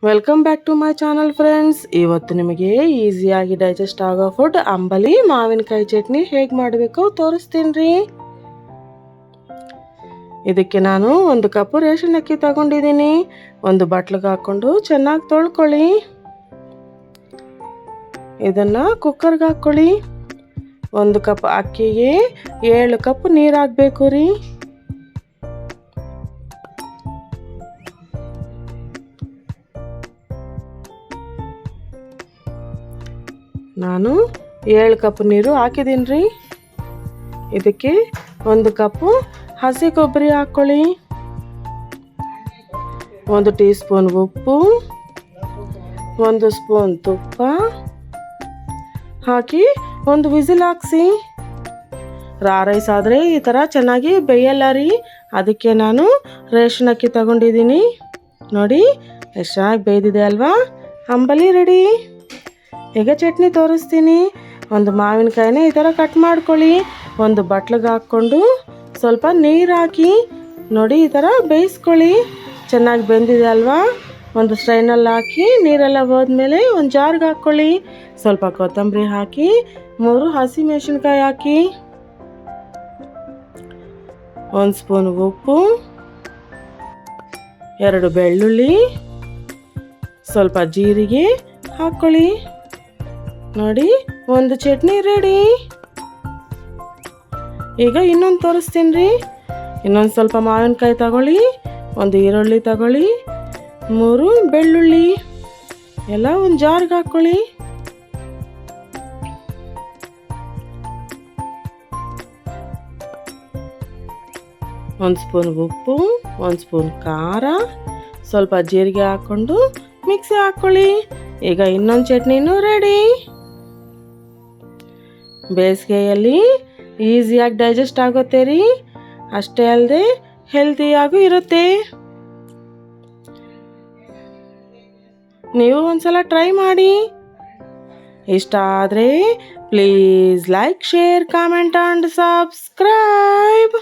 Welcome back to my channel friends. ಇವತ್ತು ನಿಮಗೆ ಈಸಿಯಾಗಿ ಡೈಜೆಸ್ಟ್ ಆಗೋ ಫುಡ್ ಅಂಬಲಿ ಮಾವಿನಕಾಯಿ ಚಟ್ನಿ ಹೇಗೆ ಮಾಡಬೇಕು ತೋರಿಸ್ತೀನಿ ರೀ. ಇದಕ್ಕೆ ನಾನು 1 ಕಪ್ ರೇಷನ್ ಅಕ್ಕಿ ತಗೊಂಡಿದ್ದೀನಿ. ಒಂದು ಬಟ್ಲಿಗೆ ಹಾಕ್ಕೊಂಡು ಚೆನ್ನಾಗಿ ತೊಳ್ಕೊಳ್ಳಿ. ಇದನ್ನು ಕುಕ್ಕರ್ಗೆ ಹಾಕ್ಕೊಳ್ಳಿ. 1 ಕಪ್ ಅಕ್ಕಿಗೆ 7 ಕಪ್ ನೀರು ಹಾಕಬೇಕು ರೀ. ನಾನು 7 ಕಪ್ ನೀರು ಹಾಕಿದ್ದೀನಿ ರೀ. ಇದಕ್ಕೆ 1 ಕಪ್ಪು ಹಸಿ ಕೊಬ್ಬರಿ ಹಾಕ್ಕೊಳ್ಳಿ. 1 ಟೀ ಸ್ಪೂನ್ ಉಪ್ಪು, 1 ಸ್ಪೂನ್ ತುಪ್ಪ ಹಾಕಿ 1 ವಿಸಿಲ್ ಹಾಕ್ಸಿ. ರೈಸ್ ಆದರೆ ಈ ಥರ ಚೆನ್ನಾಗಿ ಬೇಯಲ್ಲ ರೀ. ಅದಕ್ಕೆ ನಾನು ರೇಷನ್ ಅಕ್ಕಿ ತಗೊಂಡಿದ್ದೀನಿ. ನೋಡಿ ಎಷ್ಟು ಚೆನ್ನಾಗಿ ಬೇಯ್ದಿದೆ ಅಲ್ವಾ. ಅಂಬಲಿ ರೆಡಿ. ಈಗ ಚಟ್ನಿ ತೋರಿಸ್ತೀನಿ. 1 ಮಾವಿನಕಾಯಿನ ಈ ಥರ ಕಟ್ ಮಾಡ್ಕೊಳ್ಳಿ. 1 ಬಟ್ಲಿಗೆ ಹಾಕ್ಕೊಂಡು ಸ್ವಲ್ಪ ನೀರು ಹಾಕಿ ನೋಡಿ ಈ ಥರ ಬೇಯಿಸ್ಕೊಳ್ಳಿ. ಚೆನ್ನಾಗಿ ಬೆಂದಿದೆ ಅಲ್ವಾ. 1 ಸ್ಟ್ರೈನಲ್ಲಿ ಹಾಕಿ ನೀರೆಲ್ಲ ಹೋದ್ಮೇಲೆ 1 ಜಾರ್ಗೆ ಹಾಕ್ಕೊಳ್ಳಿ. ಸ್ವಲ್ಪ ಕೊತ್ತಂಬರಿ ಹಾಕಿ 3 ಹಸಿಮೆಣಸಿನ್ಕಾಯಿ ಹಾಕಿ, 1 ಸ್ಪೂನ್ ಉಪ್ಪು, 2 ಬೆಳ್ಳುಳ್ಳಿ, ಸ್ವಲ್ಪ ಜೀರಿಗೆ ಹಾಕ್ಕೊಳ್ಳಿ. ನೋಡಿ 1 ಚಟ್ನಿ ರೆಡಿ. ಈಗ ಇನ್ನೊಂದು ತೋರಿಸ್ತೀನಿ ರೀ. ಇನ್ನೊಂದು ಸ್ವಲ್ಪ ಮಾವಿನಕಾಯಿ ತಗೊಳ್ಳಿ, 1 ಈರುಳ್ಳಿ ತಗೊಳ್ಳಿ, 3 ಬೆಳ್ಳುಳ್ಳಿ ಎಲ್ಲ 1 ಜಾರ್ಗೆ ಹಾಕ್ಕೊಳ್ಳಿ. ಒಂದು ಸ್ಪೂನ್ ಉಪ್ಪು, 1 ಸ್ಪೂನ್ ಖಾರ, ಸ್ವಲ್ಪ ಜೀರಿಗೆ ಹಾಕ್ಕೊಂಡು ಮಿಕ್ಸಿ ಹಾಕ್ಕೊಳ್ಳಿ. ಈಗ ಇನ್ನೊಂದು ಚಟ್ನಿನೂ ರೆಡಿ. ಬೇಸಿಗೆಯಲ್ಲಿ ಈಸಿಯಾಗಿ ಡೈಜೆಸ್ಟ್ ಆಗುತ್ತೆ ರೀ. ಅಷ್ಟೇ ಅಲ್ಲದೆ ಹೆಲ್ತಿಯಾಗೂ ಇರುತ್ತೆ. ನೀವು ಒಂದ್ಸಲ ಟ್ರೈ ಮಾಡಿ. ಇಷ್ಟ ಆದರೆ please like, share, comment and subscribe.